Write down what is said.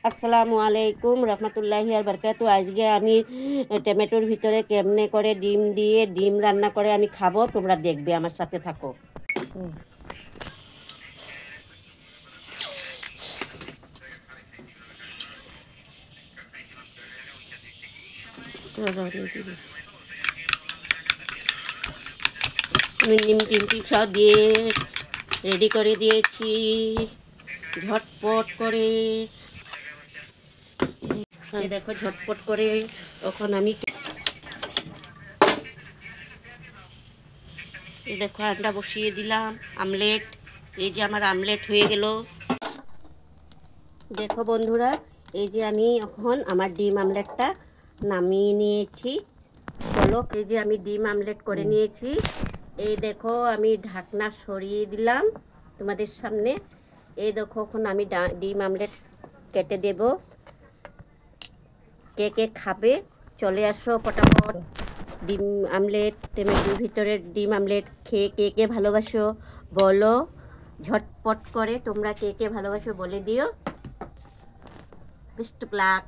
আসসালামু আলাইকুম রহমতুল্লাহি আর বারকাতু। আজকে আমি টমেটোর ভিতরে কেমনে করে ডিম দিয়ে ডিম রান্না করে আমি খাবো, তোমরা দেখবে, আমার সাথে থাকো। আমি ডিম সব দিয়ে রেডি করে দিয়েছি ঝটপট করে। দেখো ঝটপট করে তখন আমি দেখো আন্ডা বসিয়ে দিলাম, আমলেট। এই যে আমার আমলেট হয়ে গেল। দেখো বন্ধুরা, এই যে আমি এখন আমার ডিম আমলেটটা নামিয়ে নিয়েছি। চলো, এই যে আমি ডিম আমলেট করে নিয়েছি। এই দেখো আমি ঢাকনা সরিয়ে দিলাম তোমাদের সামনে। এই দেখো এখন আমি ডিম আমলেট কেটে দেব। কে কে খাবে চলে আসো ফটাফট। ডিম আমলেট, টমেটোর ভিতরে ডিম আমলেট খেয়ে কে কে ভালোবাসো বলো ঝটপট করে। তোমরা কে কে ভালোবাসো বলে দিও। Best of luck.